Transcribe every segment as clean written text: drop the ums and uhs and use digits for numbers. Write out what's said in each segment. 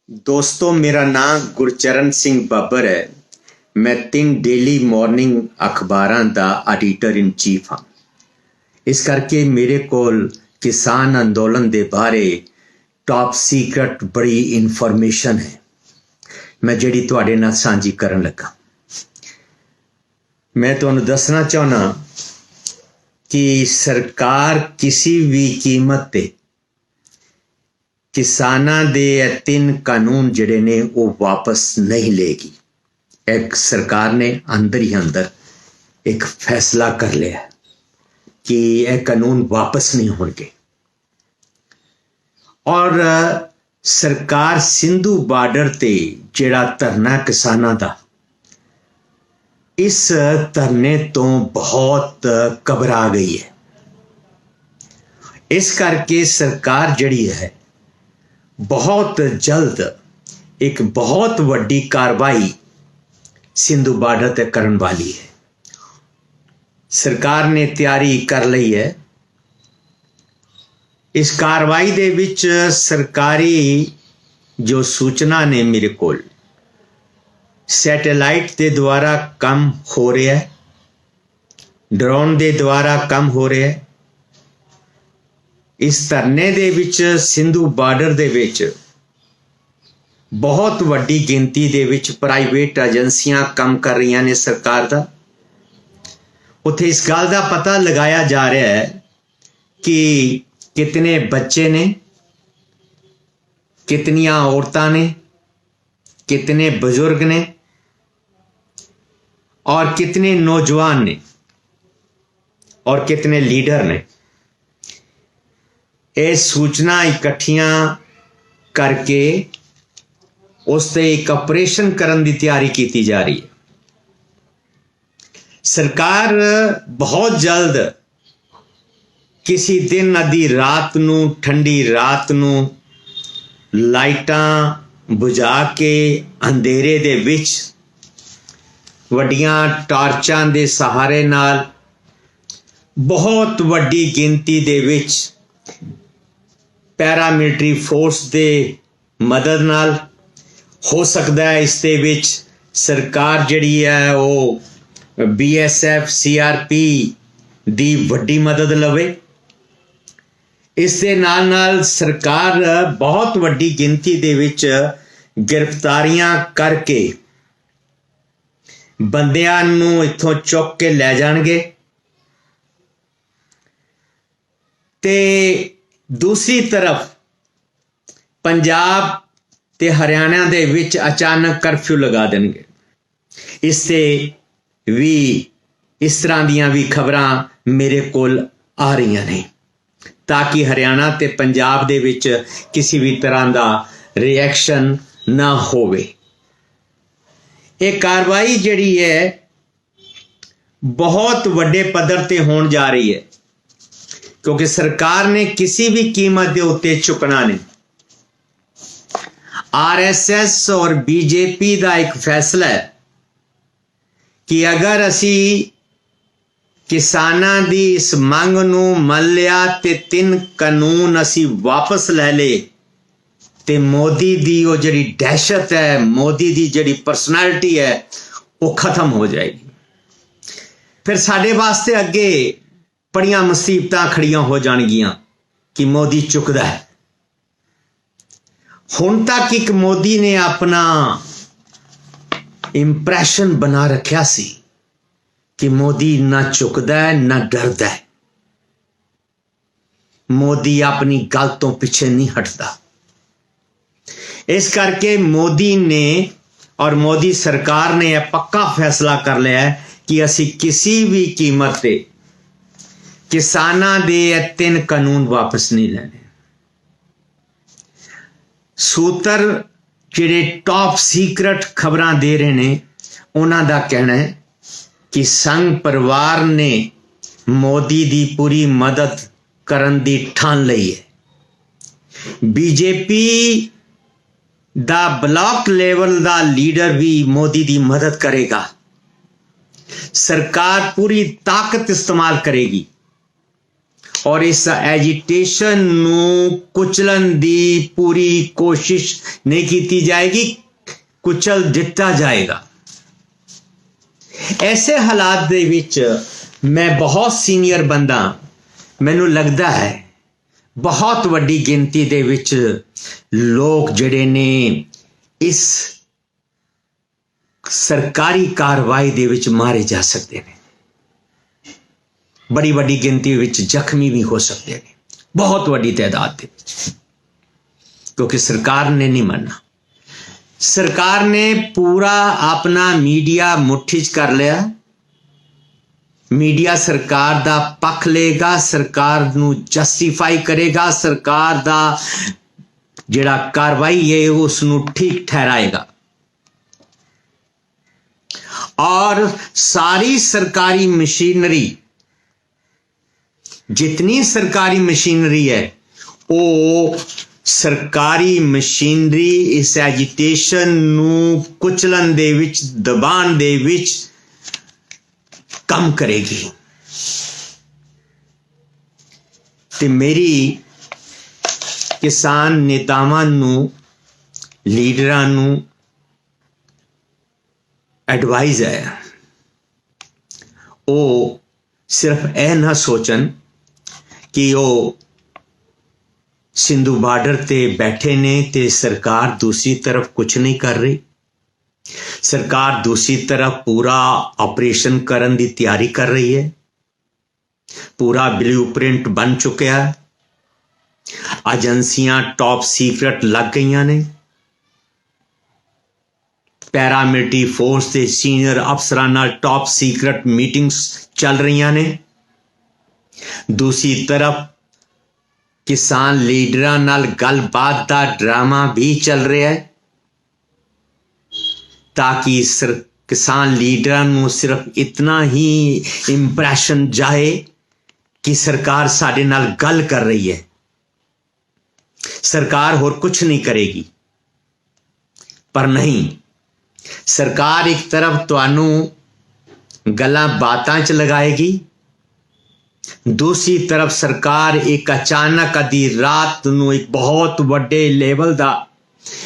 दोस्तों, मेरा नाम गुरचरण सिंह ਬੱਬਰ है। मैं 3 डेली मॉर्निंग अखबारां ਦਾ ਐਡੀਟਰ ਇਨ ਚੀਫ ਹਾਂ। ਇਸ ਕਰਕੇ ਮੇਰੇ ਕੋਲ ਕਿਸਾਨ ਅੰਦੋਲਨ ਦੇ ਬਾਰੇ ਟੌਪ ਸੀਕ੍ਰੇਟ ਬੜੀ ਇਨਫੋਰਮੇਸ਼ਨ ਹੈ, ਮੈਂ ਜਿਹੜੀ ਤੁਹਾਡੇ ਨਾਲ ਸਾਂਝੀ ਕਰਨ ਲੱਗਾ। ਮੈਂ ਤੁਹਾਨੂੰ ਦੱਸਣਾ ਚਾਹੁੰਦਾ ਕਿ ਸਰਕਾਰ ਕਿਸੇ ਵੀ ਕੀਮਤ ਤੇ ਕਿਸਾਨਾਂ ਦੇ ਇਹ 3 ਕਾਨੂੰਨ ਜਿਹੜੇ ਨੇ ਉਹ ਵਾਪਸ ਨਹੀਂ ਲਏਗੀ। ਇੱਕ ਸਰਕਾਰ ਨੇ ਅੰਦਰ ਹੀ ਅੰਦਰ ਇੱਕ ਫੈਸਲਾ ਕਰ ਲਿਆ ਕਿ ਇਹ ਕਾਨੂੰਨ ਵਾਪਸ ਨਹੀਂ ਹੋਣਗੇ ਔਰ ਸਰਕਾਰ ਸਿੰਧੂ ਬਾਰਡਰ ਤੇ ਜਿਹੜਾ ਧਰਨਾ ਕਿਸਾਨਾਂ ਦਾ, ਇਸ ਧਰਨੇ ਤੋਂ ਬਹੁਤ ਘਬਰਾ ਗਈ ਹੈ। ਇਸ ਕਰਕੇ ਸਰਕਾਰ ਜਿਹੜੀ ਹੈ बहुत जल्द एक बहुत वड्डी कार्रवाई सिंधु बार्डर ते करन वाली है। सरकार ने तैयारी कर ली है। इस कार्रवाई दे विच सरकारी जो सूचना ने मेरे कोल सैटेलाइट के द्वारा काम हो रहा है, ड्रोन के द्वारा काम हो रहा है। इस धरने दे विच सिंधु बार्डर दे विच बहुत वड्डी गिनती दे विच प्राइवेट एजेंसियां काम कर रही ने सरकार दा। उत्थे इस गल का पता लगाया जा रहा है कि कितने बच्चे ने, कितनियां औरतां ने, कितने बुजुर्ग ने और कितने नौजवान ने और कितने लीडर ने। ये सूचना इकट्ठियां करके उसते एक ऑपरेशन करने की तैयारी की जा रही है। सरकार बहुत जल्द किसी दिन अद्धी रात नूं, ठंडी रात नूं लाइटां बुझा के अंधेरे दे विच वड्डियां टार्चां दे सहारे नाल बहुत वड्डी गिनती दे विच पैरामिलिटरी फोर्स दे मदद नाल हो सकता है। इस दे विच सरकार जिहड़ी है वो BSF CRP दी वड्डी मदद लवे। इस दे नाल नाल सरकार बहुत वड्डी गिनती दे विच गिरफ्तारियां करके बंदियां नूं इत्थों चुक के लै जाणगे ते दूसरी तरफ पंजाब ते हरियाणा दे विच अचानक कर्फ्यू लगा देंगे। इससे भी इस तरह दियां भी खबरां मेरे कोल आ रही ने ताकि हरियाणा ते पंजाब दे विच किसी भी तरह का रिएक्शन ना होवे। ये कार्रवाई जिहड़ी है बहुत वड्डे पद्धर ते होण जा रही है क्योंकि सरकार ने किसी भी कीमत के उत्ते चुकना नहीं। RSS और BJP का एक फैसला है कि अगर असी किसानां दी इस मंग नूं मन लिया ते 3 कानून असी वापस लै ले ते मोदी दी वो जिहड़ी दहशत है, मोदी दी जिहड़ी परसनैलिटी है वो खत्म हो जाएगी। फिर साडे वास्ते अगे बड़ियां मुसीबतां खड़ियां हो जाणगियां कि मोदी चुकदा है। हुण तक एक मोदी ने अपना इंप्रैशन बना रखा सी कि मोदी ना चुकदा है ना डरदा है। मोदी अपनी गल तो पीछे नहीं हटता। इस करके मोदी ने और मोदी सरकार ने यह पक्का फैसला कर लिया है कि असी किसी भी कीमत पे किसानां दे 3 कानून वापस नहीं लेने। सूत्र जिहड़े टॉप सीक्रेट खबरां दे रहे ने उन्हां दा कहना है कि संघ परिवार ने मोदी दी पूरी मदद करन दी ठान लई है। BJP दा ब्लॉक लेवल दा लीडर भी मोदी दी मदद करेगा। सरकार पूरी ताकत इस्तेमाल करेगी ਔਰ ਇਸ ਐਜੀਟੇਸ਼ਨ ਨੂੰ ਕੁਚਲਣ ਦੀ ਪੂਰੀ ਕੋਸ਼ਿਸ਼ ਨਹੀਂ ਕੀਤੀ ਜਾਏਗੀ, ਕੁਚਲ ਦਿੱਤਾ ਜਾਏਗਾ। ਐਸੇ ਹਾਲਾਤ ਦੇ ਵਿੱਚ ਮੈਂ ਬਹੁਤ ਸੀਨੀਅਰ ਬੰਦਾ, ਮੈਨੂੰ ਲੱਗਦਾ ਹੈ ਬਹੁਤ ਵੱਡੀ ਗਿਣਤੀ ਦੇ ਵਿੱਚ ਲੋਕ ਜਿਹੜੇ ਨੇ ਇਸ ਸਰਕਾਰੀ ਕਾਰਵਾਈ ਦੇ ਵਿੱਚ ਮਾਰੇ ਜਾ ਸਕਦੇ ਨੇ, ਬੜੀ ਵੱਡੀ ਗਿਣਤੀ ਵਿੱਚ ਜ਼ਖਮੀ ਵੀ ਹੋ ਸਕਦੇ ਨੇ, ਬਹੁਤ ਵੱਡੀ ਤਾਦਾਦ ਦੇ ਵਿੱਚ, ਕਿਉਂਕਿ ਸਰਕਾਰ ਨੇ ਨਹੀਂ ਮੰਨਣਾ। ਸਰਕਾਰ ਨੇ ਪੂਰਾ ਆਪਣਾ ਮੀਡੀਆ ਮੁੱਠੀ 'ਚ ਕਰ ਲਿਆ। ਮੀਡੀਆ ਸਰਕਾਰ ਦਾ ਪੱਖ ਲਏਗਾ, ਸਰਕਾਰ ਨੂੰ ਜਸਟੀਫਾਈ ਕਰੇਗਾ, ਸਰਕਾਰ ਦਾ ਜਿਹੜਾ ਕਾਰਵਾਈ ਹੈ ਉਸ ਨੂੰ ਠੀਕ ਠਹਿਰਾਏਗਾ। और सारी सरकारी मशीनरी, जितनी सरकारी मशीनरी है, वो सरकारी मशीनरी इस एजिटेशन ਨੂੰ ਕੁਚਲਣ ਦੇ ਵਿੱਚ, ਦਬਾਉਣ ਦੇ ਵਿੱਚ ਕੰਮ ਕਰੇਗੀ। ਤੇ ਮੇਰੀ ਕਿਸਾਨ ਨੇਤਾਵਾਂ ਨੂੰ, ਲੀਡਰਾਂ ਨੂੰ ਐਡਵਾਈਜ਼ ਹੈ, ਉਹ ਸਿਰਫ ਇਹ ਨਾ ਸੋਚਣ ਕਿ ਉਹ ਸਿੰਧੂ ਬਾਰਡਰ ਤੇ ਬੈਠੇ ਨੇ ਤੇ ਸਰਕਾਰ ਦੂਸਰੀ ਤਰਫ ਕੁਛ ਨਹੀਂ ਕਰ ਰਹੀ। ਸਰਕਾਰ ਦੂਸਰੀ ਤਰਫ ਪੂਰਾ ਆਪਰੇਸ਼ਨ ਕਰਨ ਦੀ ਤਿਆਰੀ ਕਰ ਰਹੀ ਹੈ, ਪੂਰਾ ਬਲੂਪ੍ਰਿੰਟ ਬਣ ਚੁੱਕਿਆ ਹੈ, ਏਜੰਸੀਆਂ ਟੌਪ ਸੀਕ੍ਰੇਟ ਲੱਗ ਗਈਆਂ ਨੇ, ਪੈਰਾਮਿਲਟਰੀ ਫੋਰਸ ਦੇ ਸੀਨੀਅਰ ਅਫਸਰਾਂ ਨਾਲ ਟੌਪ ਸੀਕ੍ਰੇਟ ਮੀਟਿੰਗਸ ਚੱਲ ਰਹੀਆਂ ਨੇ। ਦੂਸਰੀ ਤਰਫ ਕਿਸਾਨ ਲੀਡਰਾਂ ਨਾਲ ਗੱਲਬਾਤ ਦਾ ਡਰਾਮਾ ਵੀ ਚੱਲ ਰਿਹਾ ਹੈ ਤਾਂ ਕਿ ਕਿਸਾਨ ਲੀਡਰਾਂ ਨੂੰ ਸਿਰਫ ਇਤਨਾ ਹੀ ਇੰਪ੍ਰੈਸ਼ਨ ਜਾਏ ਕਿ ਸਰਕਾਰ ਸਾਡੇ ਨਾਲ ਗੱਲ ਕਰ ਰਹੀ ਹੈ, ਸਰਕਾਰ ਹੋਰ ਕੁਛ ਨਹੀਂ ਕਰੇਗੀ। ਪਰ ਨਹੀਂ, ਸਰਕਾਰ ਇੱਕ ਤਰਫ ਤੁਹਾਨੂੰ ਗੱਲਾਂ ਬਾਤਾਂ 'ਚ ਲਗਾਏਗੀ, ਦੂਸਰੀ ਤਰਫ ਸਰਕਾਰ ਇੱਕ ਅਚਾਨਕ ਅੱਧੀ ਰਾਤ ਨੂੰ ਇੱਕ ਬਹੁਤ ਵੱਡੇ ਲੈਵਲ ਦਾ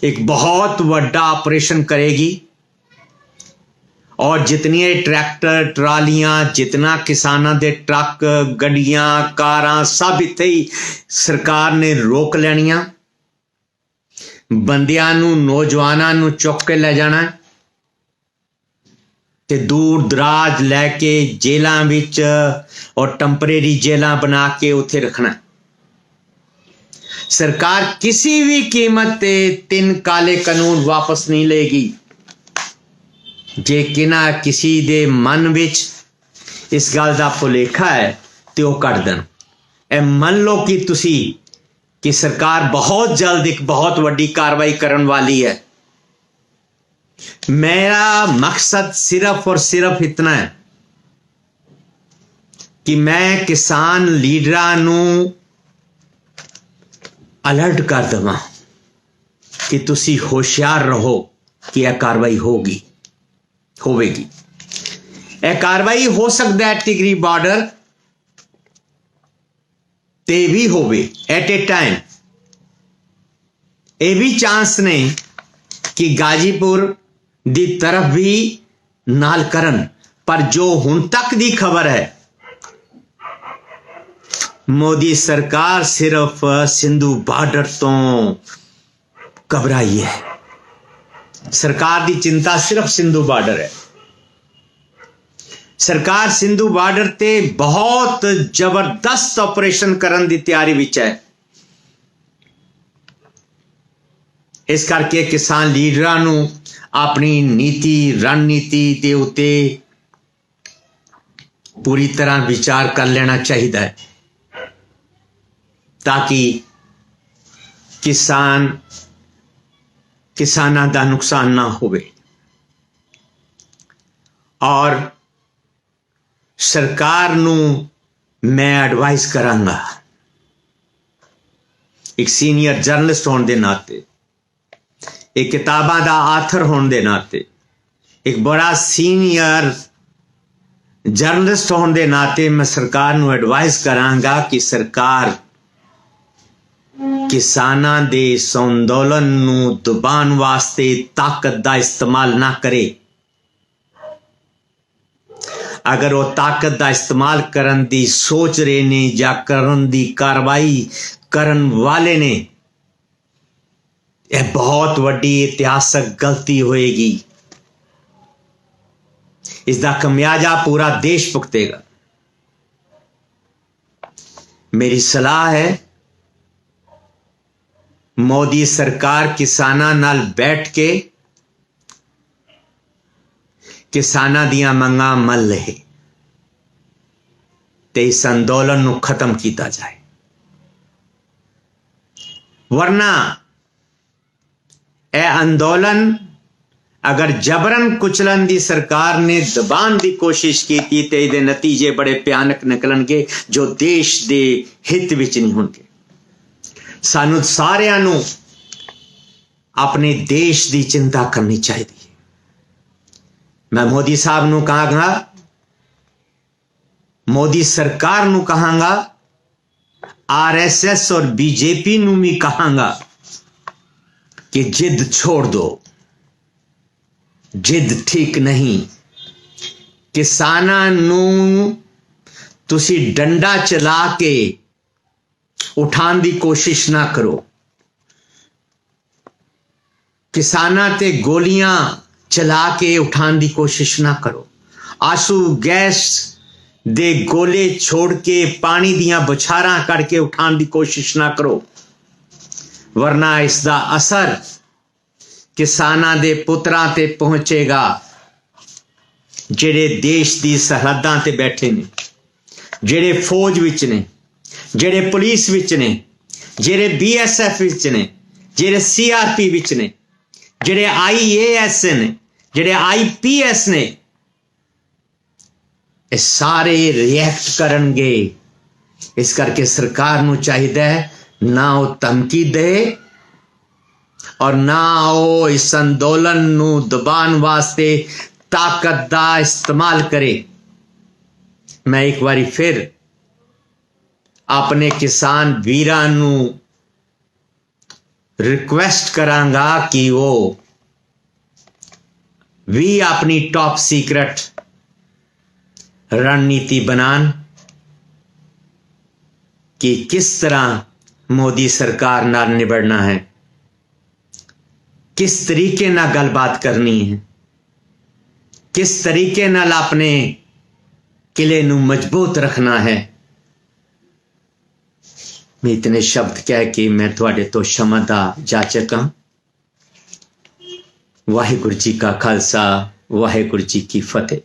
ਇੱਕ ਬਹੁਤ ਵੱਡਾ ਆਪਰੇਸ਼ਨ ਕਰੇਗੀ ਔਰ ਜਿਤਨੀਆਂ ਟਰੈਕਟਰ ਟਰਾਲੀਆਂ, ਜਿਤਨਾ ਕਿਸਾਨਾਂ ਦੇ ਟਰੱਕ, ਗੱਡੀਆਂ, ਕਾਰਾਂ ਸਭ ਇੱਥੇ ਹੀ ਸਰਕਾਰ ਨੇ ਰੋਕ ਲੈਣੀਆਂ। ਬੰਦਿਆਂ ਨੂੰ, ਨੌਜਵਾਨਾਂ ਨੂੰ ਚੁੱਕ ਕੇ ਲੈ ਜਾਣਾ ਤੇ ਦੂਰ ਦਰਾਜ ਲੈ ਕੇ ਜੇਲ੍ਹਾਂ ਵਿੱਚ ਔਰ ਟੈਂਪਰੇਰੀ ਜੇਲ੍ਹਾਂ ਬਣਾ ਕੇ ਉੱਥੇ ਰੱਖਣਾ। ਸਰਕਾਰ ਕਿਸੇ ਵੀ ਕੀਮਤ ਤੇ 3 ਕਾਲੇ ਕਾਨੂੰਨ ਵਾਪਸ ਨਹੀਂ ਲਏਗੀ। ਜੇ ਕਿਸੇ ਦੇ ਮਨ ਵਿੱਚ ਇਸ ਗੱਲ ਦਾ ਭੁਲੇਖਾ ਹੈ ਤੇ ਉਹ ਕੱਢ ਦੇਣ। ਇਹ ਮੰਨ ਲਓ ਕਿ ਸਰਕਾਰ ਬਹੁਤ ਜਲਦ ਇੱਕ ਬਹੁਤ ਵੱਡੀ ਕਾਰਵਾਈ ਕਰਨ ਵਾਲੀ ਹੈ। मेरा मकसद सिर्फ और सिर्फ इतना है कि मैं किसान लीडरां ਨੂੰ अलर्ट कर देवां कि तुसी होशियार रहो कि यह कार्रवाई होगी, होवेगी। यह कार्रवाई हो सकता है टिगरी बॉर्डर ते भी होवे एट ए टाइम। यह भी चांस ने कि गाजीपुर ਦੀ ਤਰਫ ਵੀ ਨਾਲ ਕਰਨ। ਪਰ ਜੋ ਹੁਣ ਤੱਕ ਦੀ ਖਬਰ ਹੈ, ਮੋਦੀ ਸਰਕਾਰ ਸਿਰਫ ਸਿੰਧੂ ਬਾਰਡਰ ਤੋਂ ਘਬਰਾਈ ਹੈ। ਸਰਕਾਰ ਦੀ ਚਿੰਤਾ ਸਿਰਫ ਸਿੰਧੂ ਬਾਰਡਰ ਹੈ। ਸਰਕਾਰ ਸਿੰਧੂ ਬਾਰਡਰ ਤੇ ਬਹੁਤ ਜ਼ਬਰਦਸਤ ਆਪਰੇਸ਼ਨ ਕਰਨ ਦੀ ਤਿਆਰੀ ਵਿੱਚ ਹੈ। ਇਸ ਕਰਕੇ ਕਿਸਾਨ ਲੀਡਰਾਂ ਨੂੰ ਆਪਣੀ ਨੀਤੀ, ਰਣਨੀਤੀ ਦੇ ਉੱਤੇ ਪੂਰੀ ਤਰ੍ਹਾਂ ਵਿਚਾਰ ਕਰ ਲੈਣਾ ਚਾਹੀਦਾ ਹੈ ਤਾਂ ਕਿ ਕਿਸਾਨਾਂ ਦਾ ਨੁਕਸਾਨ ਨਾ ਹੋਵੇ। ਔਰ ਸਰਕਾਰ ਨੂੰ ਮੈਂ ਐਡਵਾਈਸ ਕਰਾਂਗਾ, ਇੱਕ ਸੀਨੀਅਰ ਜਰਨਲਿਸਟ ਹੋਣ ਦੇ ਨਾਤੇ, एक किताबां दा आथर होने दे नाते, एक बड़ा सीनियर जर्नलिस्ट होने के नाते मैं सरकार नूं एडवाइस करांगा कि सरकार किसानां दे इस अंदोलन नूं दबाण वास्ते ताकत का इस्तेमाल ना करे। अगर वो ताकत का इस्तेमाल करन दी सोच रहे ने या करन दी कार्रवाई करन वाले ने, यह बहुत वड्डी इतिहासक गलती होएगी। इसका खमियाजा पूरा देश भुगतेगा। मेरी सलाह है, मोदी सरकार किसानां नाल बैठ के किसानां दियां मंगां मन लहे ते इस अंदोलन नूं खत्म किया जाए, वरना यह अंदोलन अगर जबरन कुचलन दी सरकार ने दबाण की कोशिश की तो इहदे नतीजे बड़े भयानक निकलणगे जो देश दे हित विच नहीं होणगे। सानू सारिआं नूं अपने देश की चिंता करनी चाहिए। मैं मोदी साहब नूं कहांगा, मोदी सरकार नूं कहांगा, आरएसएस और बीजेपी नूं भी कहांगा कि जिद छोड़ दो। जिद ठीक नहीं। किसानां नूं तुसी डंडा चला के उठाने की कोशिश ना करो। किसानां ते गोलियां चला के उठाने की कोशिश ना करो। आंसू गैस दे गोले छोड़ के पानी दियां बौछारां करके उठाने की कोशिश ना करो, वरना इसका असर किसानां दे पुत्रां ते पहुंचेगा जेड़े देश दी सरहदां ते बैठे ने, जेड़े फौज विच ने, जेड़े पुलिस विच ने, जेड़े BSF विच ने, जेड़े CRP विच ने, जेड़े IAS ने, जेड़े IPS ने, ये सारे रिएक्ट करनगे। इस करके सरकार नूं चाहिए ना वो धमकी दे और ना वो इस अंदोलन नूं दबाण वास्ते ताकत का इस्तेमाल करे। मैं एक बारी फिर अपने किसान वीरां नूं रिक्वेस्ट करांगा कि वो भी अपनी टॉप सीक्रेट रणनीति बनान कि किस तरह मोदी सरकार नाल निबड़ना है, किस तरीके नाल गलबात करनी है, किस तरीके नाल अपने किले नूं मजबूत रखना है। मैं इतने शब्द कह के मैं तुहाडे तो क्षमा दा जाचक हां। वाहिगुरू जी का खालसा, वाहिगुरू जी की फतेह।